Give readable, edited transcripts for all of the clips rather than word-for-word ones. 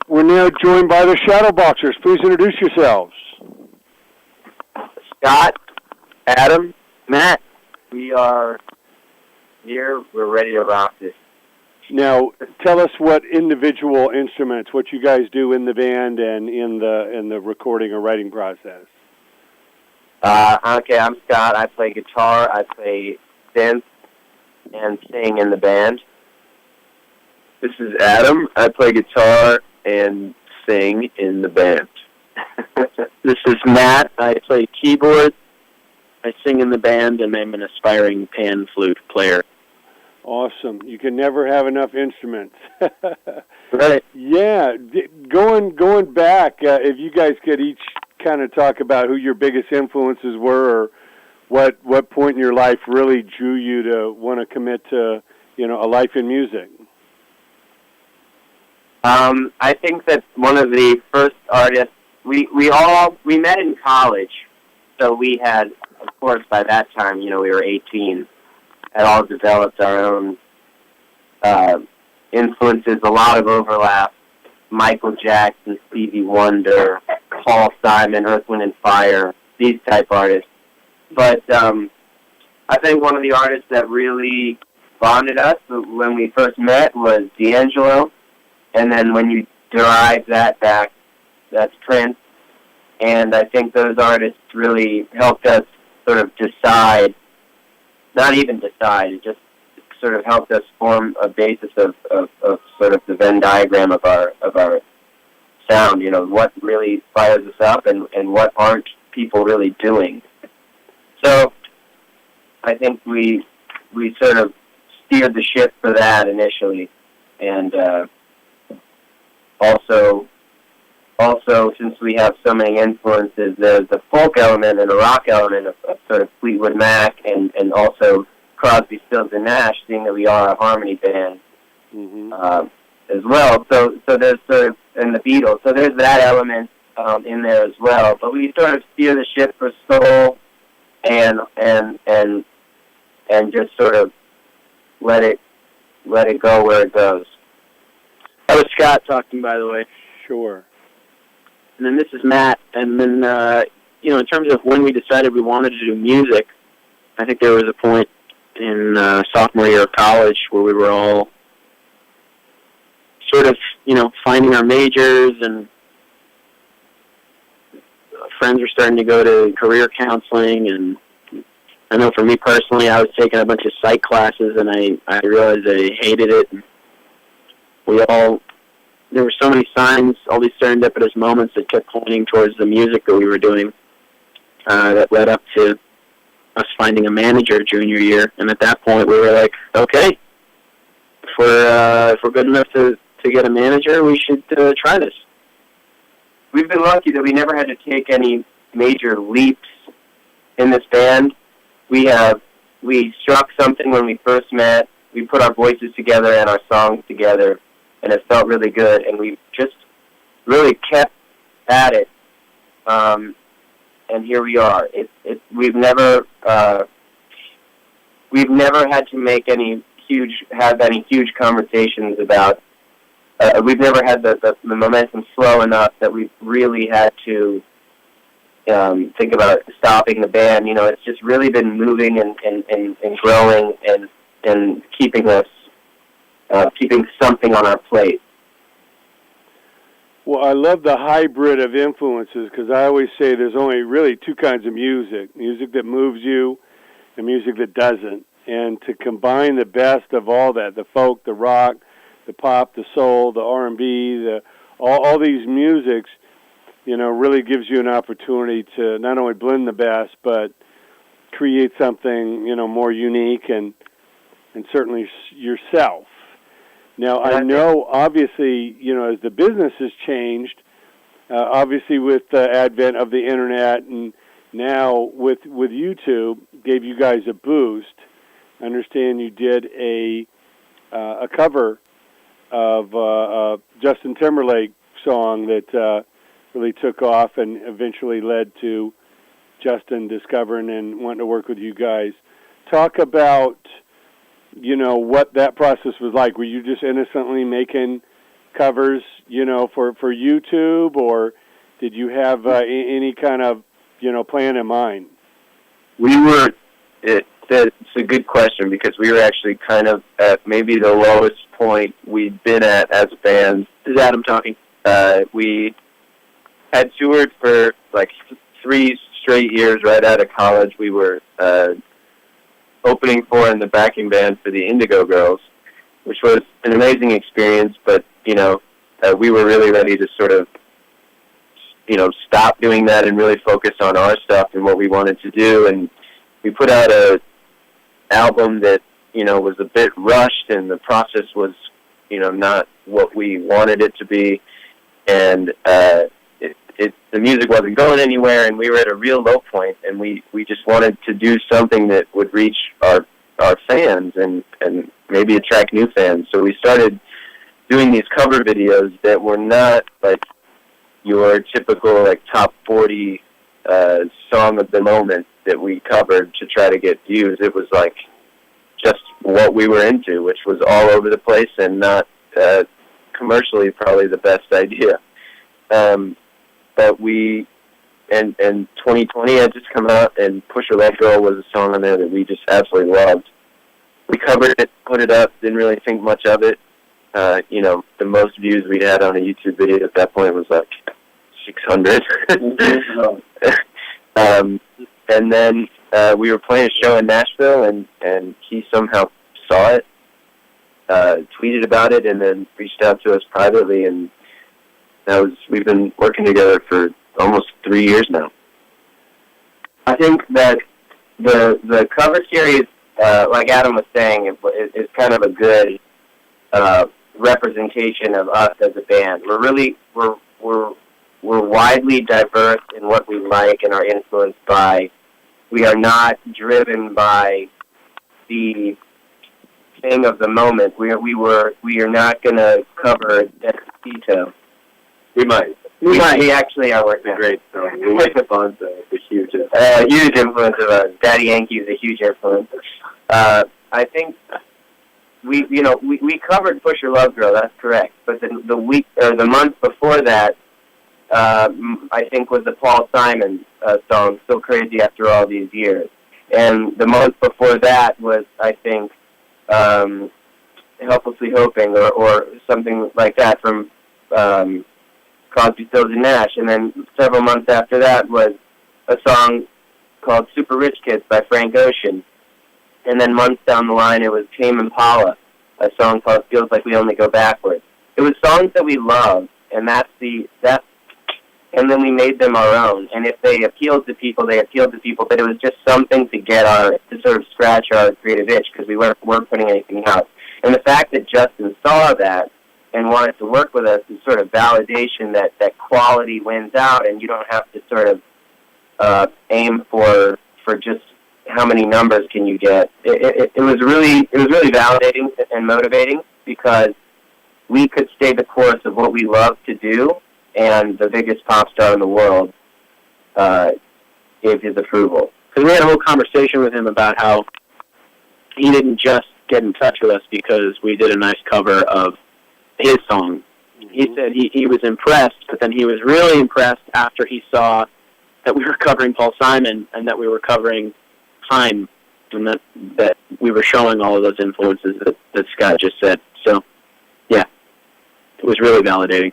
We're now joined by the Shadowboxers. Please introduce yourselves. Scott, Adam, Matt. We are here. We're ready to rock this. Now, tell us what individual instruments, what you guys do in the band and in the recording or writing process. Okay, I'm Scott. I play guitar, I play synth, and sing in the band. This is Adam. I play guitar and sing in the band. This is Matt. I play keyboard, I sing in the band, and I'm an aspiring pan flute player. Awesome. You can never have enough instruments. Right. Yeah. Going back, if you guys could each kind of talk about who your biggest influences were, or what point in your life really drew you to want to commit to, a life in music. I think that one of the first artists, we met in college, so we had, of course, by that time, we were 18, had all developed our own influences, a lot of overlap. Michael Jackson, Stevie Wonder, Paul Simon, Earth, Wind & Fire, these type artists. But I think one of the artists that really bonded us when we first met was D'Angelo. And then when you derive that back, that's Prince. And I think those artists really helped us sort of decide, not even decide, it just sort of helped us form a basis of sort of the Venn diagram of our sound, what really fires us up and what aren't people really doing. So I think we sort of steered the ship for that initially. And also, since we have so many influences, there's the folk element and the rock element of sort of Fleetwood Mac and also Crosby, Stills and Nash, seeing that we are a harmony band as well. So there's sort of, and the Beatles, so there's that element in there as well. But we sort of steer the ship for soul and just sort of let it go where it goes. That was Scott talking, by the way. Sure. And then this is Matt. And then, in terms of when we decided we wanted to do music, I think there was a point in sophomore year of college where we were all sort of, finding our majors, and friends were starting to go to career counseling. And I know for me personally, I was taking a bunch of psych classes, and I realized I hated it. And there were so many signs, all these serendipitous moments that kept pointing towards the music that we were doing that led up to us finding a manager junior year. And at that point, we were like, okay, if we're good enough to get a manager, we should try this. We've been lucky that we never had to take any major leaps in this band. We struck something when we first met. We put our voices together and our songs together, and it felt really good, and we just really kept at it, and here we are. We've never had to have any huge conversations about. We've never had the momentum slow enough that we've really had to think about stopping the band. It's just really been moving and growing and keeping us. Keeping something on our plate. Well, I love the hybrid of influences, because I always say there's only really two kinds of music that moves you and music that doesn't. And to combine the best of all that, the folk, the rock, the pop, the soul, the R&B, all these musics, really gives you an opportunity to not only blend the best, but create something, more unique and certainly yourself. Now, I know, obviously, as the business has changed, obviously with the advent of the Internet, and now with YouTube, gave you guys a boost. I understand you did a cover of a Justin Timberlake song that really took off and eventually led to Justin discovering and wanting to work with you guys. Talk about, what that process was like. Were you just innocently making covers, for YouTube, or did you have any kind of, plan in mind? It's a good question, because we were actually kind of at maybe the lowest point we'd been at as a band. This is Adam talking. We had toured for like 3 straight years right out of college. We were opening for and the backing band for the Indigo Girls, which was an amazing experience, but, we were really ready to sort of, stop doing that and really focus on our stuff and what we wanted to do. And we put out a album that, was a bit rushed, and the process was, not what we wanted it to be. And the music wasn't going anywhere, and we were at a real low point, and we just wanted to do something that would reach our fans and maybe attract new fans. So we started doing these cover videos that were not like your typical like top 40 song of the moment that we covered to try to get views. It was like just what we were into, which was all over the place and not commercially probably the best idea. But we, and 2020 had just come out, and Push Your Leg Girl was a song on there that we just absolutely loved. We covered it, put it up, didn't really think much of it. The most views we'd had on a YouTube video at that point was like 600. And then we were playing a show in Nashville, and he somehow saw it, tweeted about it, and then reached out to us privately, and we've been working together for almost 3 years now. I think that the cover series, like Adam was saying, is kind of a good representation of us as a band. We're widely diverse in what we like and are influenced by. We are not driven by the thing of the moment. We are not going to cover Despacito. We might. We actually are working on great song. We like the Fonz, it's huge. Huge influence of us. Daddy Yankee is a huge influence. I think we covered Push Your Love Girl. That's correct. But the month before that, I think was the Paul Simon song, So Crazy After All These Years. And the month before that was, I think, Helplessly Hoping or something like that from Crosby, Stills and Nash. And then several months after that was a song called Super Rich Kids by Frank Ocean. And then months down the line, it was Tame Impala, a song called Feels Like We Only Go Backwards. It was songs that we loved, and and then we made them our own. And if they appealed to people, they appealed to people, but it was just something to sort of scratch our creative itch, because we weren't putting anything out. And the fact that Justin saw that and wanted to work with us is sort of validation that quality wins out, and you don't have to sort of aim for just how many numbers can you get. It was really validating and motivating, because we could stay the course of what we love to do, and the biggest pop star in the world gave his approval. Because we had a whole conversation with him about how he didn't just get in touch with us because we did a nice cover of his song. He said he was impressed, but then he was really impressed after he saw that we were covering Paul Simon and that we were covering Haim, and that we were showing all of those influences that Scott just said. So, yeah, it was really validating.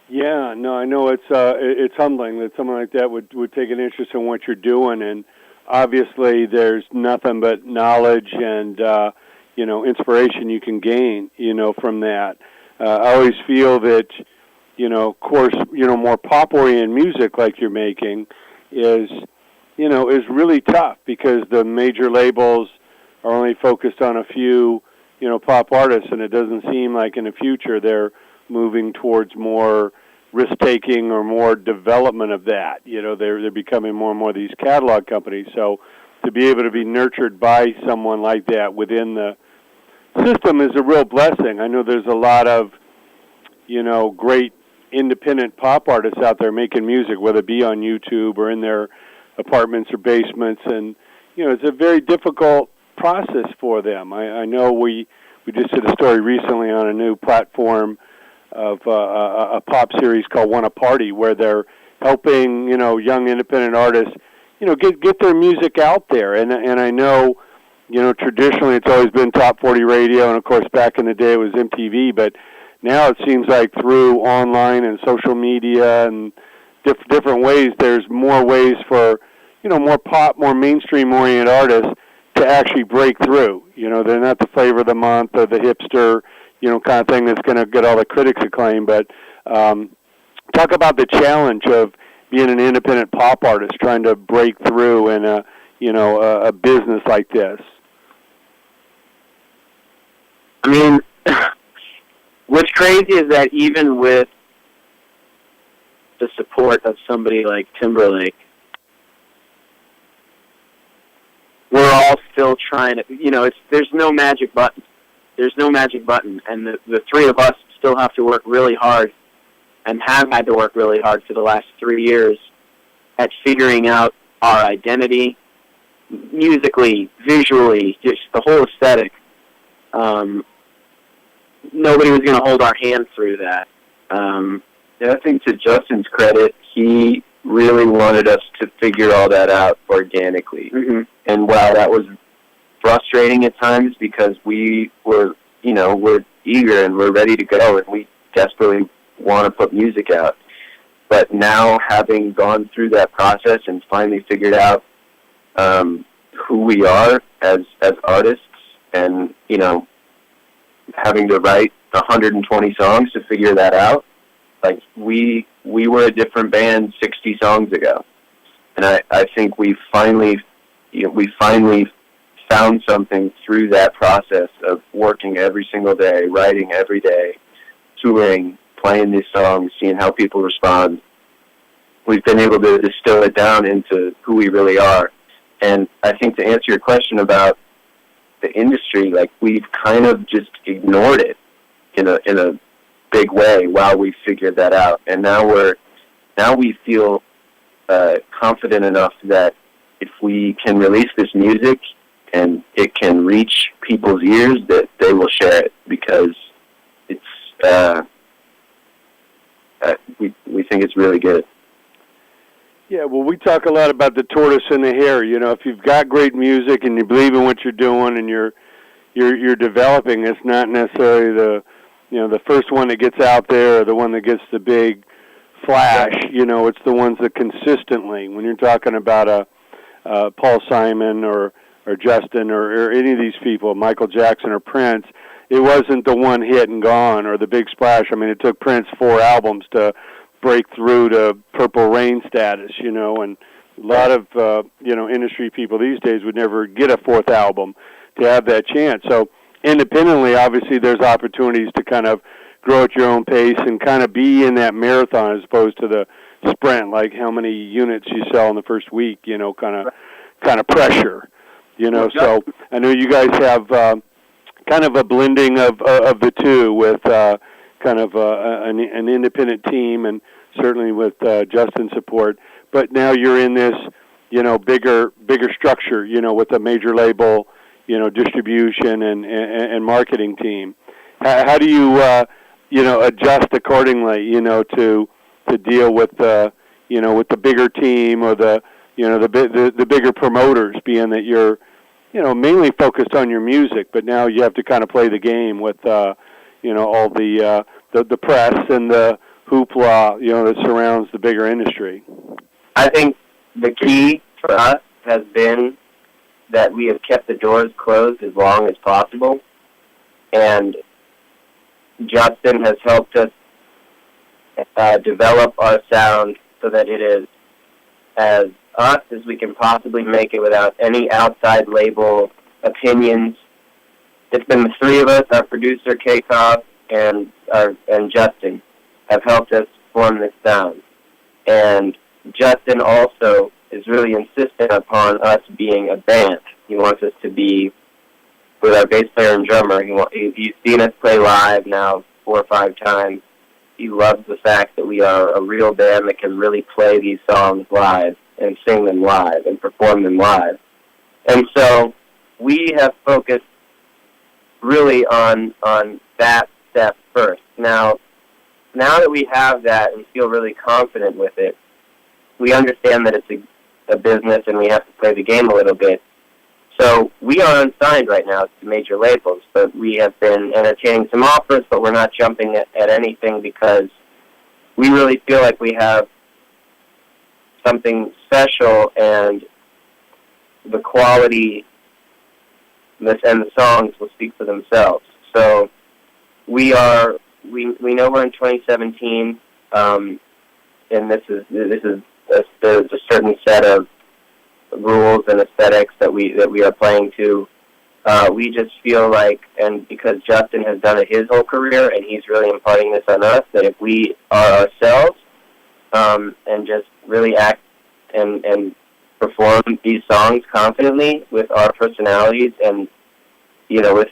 Yeah, no, I know it's humbling that someone like that would take an interest in what you're doing, and obviously there's nothing but knowledge and inspiration you can gain, from that. I always feel that, of course, more pop-oriented music like you're making is really tough, because the major labels are only focused on a few, pop artists, and it doesn't seem like in the future they're moving towards more risk-taking or more development of that. They're becoming more and more these catalog companies. So to be able to be nurtured by someone like that within the system is a real blessing. I know there's a lot of, great independent pop artists out there making music, whether it be on YouTube or in their apartments or basements, and, it's a very difficult process for them. I know we just did a story recently on a new platform a pop series called Wanna Party, where they're helping, young independent artists, get their music out there. And I know, traditionally it's always been top 40 radio, and of course back in the day it was MTV, but now it seems like through online and social media and different ways, there's more ways for, more pop, more mainstream-oriented artists to actually break through. They're not the flavor of the month or the hipster, kind of thing that's going to get all the critics acclaim. But talk about the challenge of being an independent pop artist, trying to break through in a business like this. I mean, what's crazy is that even with the support of somebody like Timberlake, we're all still trying to, there's no magic button. There's no magic button. And the three of us still have to work really hard and have had to work really hard for the last 3 years at figuring out our identity, musically, visually, just the whole aesthetic. Nobody was going to hold our hand through that. I think to Justin's credit, he really wanted us to figure all that out organically. Mm-hmm. And while that was frustrating at times because we were, we're eager and we're ready to go and we desperately want to put music out. But now having gone through that process and finally figured out who we are as artists and, having to write 120 songs to figure that out, like we were a different band 60 songs ago. And I think we finally found something through that process of working every single day, writing every day, touring, playing these songs, seeing how people respond. We've been able to distill it down into who we really are. And I think to answer your question about the industry, like we've kind of just ignored it in a big way while we figured that out. And now we feel confident enough that if we can release this music and it can reach people's ears, that they will share it because it's we think it's really good. Yeah, well, we talk a lot about the tortoise and the hare. If you've got great music and you believe in what you're doing and you're developing, it's not necessarily the first one that gets out there or the one that gets the big flash. It's the ones that consistently, when you're talking about a Paul Simon or Justin or any of these people, Michael Jackson or Prince, it wasn't the one hit and gone or the big splash. I mean, it took Prince 4 albums to break through to Purple Rain status, and a lot of, industry people these days would never get a 4th album to have that chance. So independently, obviously, there's opportunities to kind of grow at your own pace and kind of be in that marathon as opposed to the sprint, like how many units you sell in the first week, kind of pressure, So I know you guys have kind of a blending of the two with kind of an independent team and certainly with Justin's support. But now you're in this, bigger structure, with a major label, distribution and marketing team. How do you, adjust accordingly, to deal with with the bigger tem or the bigger promoters, being that you're, mainly focused on your music, but now you have to kind of play the game with, all the press and the hoopla, that surrounds the bigger industry. I think the key for us has been that we have kept the doors closed as long as possible, and Justin has helped us develop our sound so that it is as us as we can possibly make it without any outside label opinions. It's been the three of us, our producer, K-Top, and Justin, have helped us form this sound. And Justin also is really insistent upon us being a band. He wants us to be with our bass player and drummer. He's seen us play live now 4 or 5 times. He loves the fact that we are a real band that can really play these songs live and sing them live and perform them live. And so we have focused really on that step first. Now, now that we have that and feel really confident with it, we understand that it's a business and we have to play the game a little bit. So we are unsigned right now to major labels, but we have been entertaining some offers, but we're not jumping at anything because we really feel like we have something special, and the quality and the songs will speak for themselves. So we know we're in 2017, and there's a certain set of rules and aesthetics that we are playing to. We just feel like, and because Justin has done it his whole career, and he's really imparting this on us, that if we are ourselves and just really act and perform these songs confidently with our personalities, and with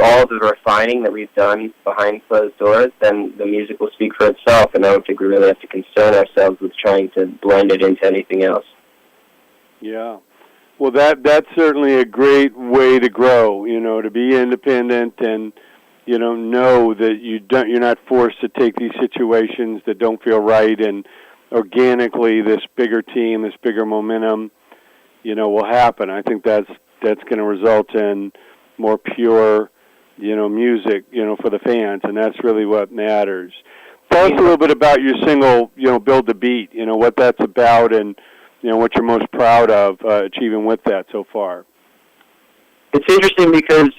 all the refining that we've done behind closed doors, then the music will speak for itself, and I don't think we really have to concern ourselves with trying to blend it into anything else. Yeah. Well, that's certainly a great way to grow, to be independent and, know that you're not forced to take these situations that don't feel right, and organically this bigger team, this bigger momentum, will happen. I think that's going to result in more pure, music, for the fans, and that's really what matters. Tell us a little bit about your single, Build the Beat, what that's about, and what you're most proud of achieving with that so far. It's interesting because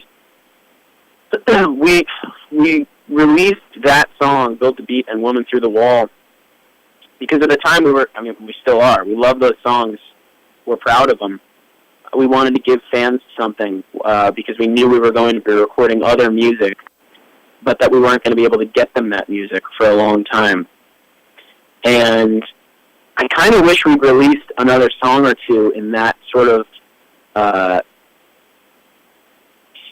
we released that song, Build the Beat and Woman Through the Wall, because at the time we still are. We love those songs. We're proud of them. We wanted to give fans something because we knew we were going to be recording other music, but that we weren't going to be able to get them that music for a long time. And I kind of wish we'd released another song or two in that sort of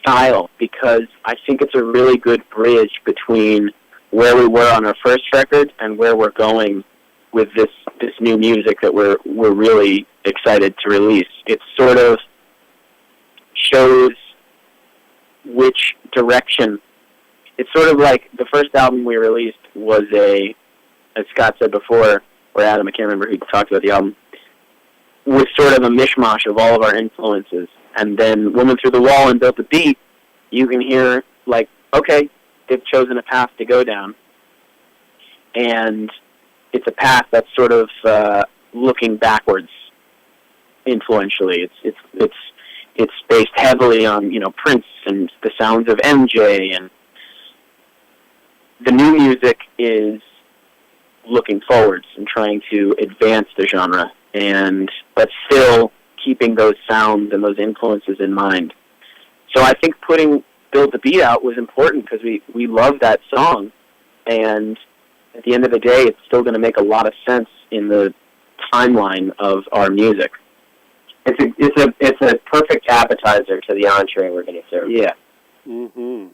style, because I think it's a really good bridge between where we were on our first record and where we're going with this new music that we're really excited to release. It sort of shows which direction. It's sort of like the first album we released was as Scott said before, or Adam, I can't remember who talked about the album, was sort of a mishmash of all of our influences. And then Woman Through the Wall and Built the Beat, you can hear, like, okay, they've chosen a path to go down. And it's a path that's sort of looking backwards influentially. It's based heavily on, Prince and the sounds of MJ, and the new music is looking forwards and trying to advance the genre, but still keeping those sounds and those influences in mind. So I think putting Build the Beat out was important because we love that song, and at the end of the day, it's still going to make a lot of sense in the timeline of our music. It's a perfect appetizer to the entree we're going to serve. Yeah. Mm-hmm.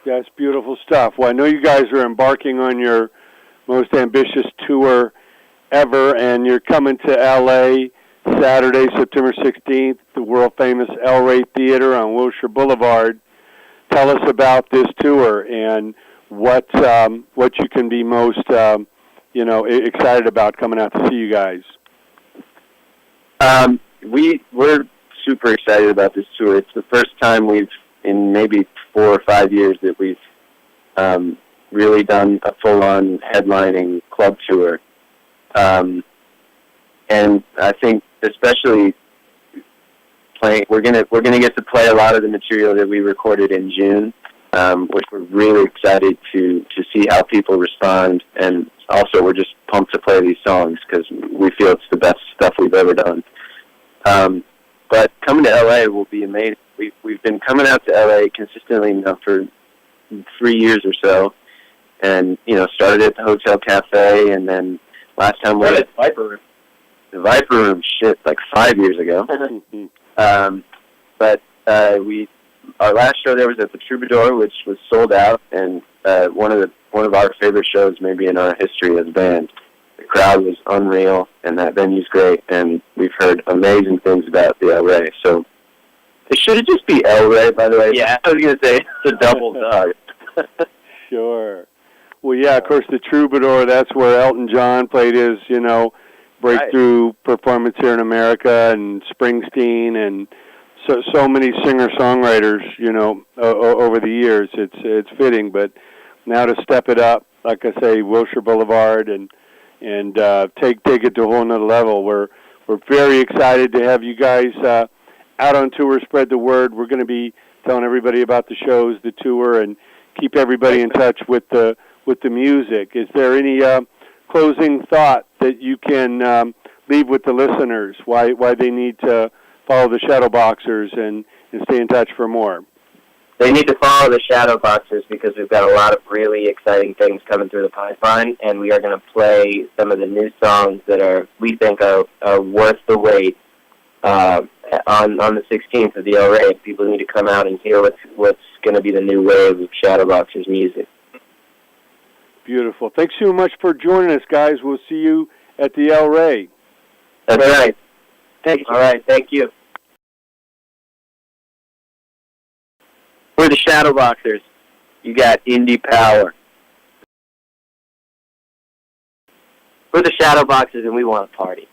That's beautiful stuff. Well, I know you guys are embarking on your most ambitious tour ever, and you're coming to L.A. Saturday, September 16th, the world-famous El Rey Theater on Wilshire Boulevard. Tell us about this tour and what you can be most excited about coming out to see you guys. We're super excited about this tour. It's the first time in maybe 4 or 5 years that we've really done a full-on headlining club tour. And I think especially we're gonna get to play a lot of the material that we recorded in June, which we're really excited to see how people respond, and also we're just pumped to play these songs because we feel it's the best stuff we've ever done. But coming to LA will be amazing. We've been coming out to LA consistently now for 3 years or so, and started at the Hotel Cafe, and then last time we were at the Viper Room, like 5 years ago. But our last show there was at the Troubadour, which was sold out, and one of our favorite shows maybe in our history as a band. The crowd was unreal, and that venue's great, and we've heard amazing things about the El Rey. So it should just be El Rey, by the way. Yeah. I was going to say it's a double dog. Sure. Well, yeah, of course, the Troubadour, that's where Elton John played his, breakthrough performance here in America, and Springsteen, and so many singer-songwriters, over the years. It's fitting, but now to step it up, like I say, Wilshire Boulevard, and take it to a whole nother level. We're very excited to have you guys out on tour. Spread the word. We're going to be telling everybody about the shows, the tour, and keep everybody in touch with the music. Is there any closing thought that you can leave with the listeners? Why they need to follow the Shadowboxers and stay in touch for more? They need to follow the Shadowboxers because we've got a lot of really exciting things coming through the pipeline, and we are going to play some of the new songs that we think are worth the wait on the 16th of the El Rey. People need to come out and hear what's going to be the new wave of Shadowboxers music. Beautiful. Thanks so much for joining us, guys. We'll see you at the El Rey. That's right. Thank you. All right. Thank you. We're the Shadowboxers. You got indie power. We're the Shadowboxers, and we want to party.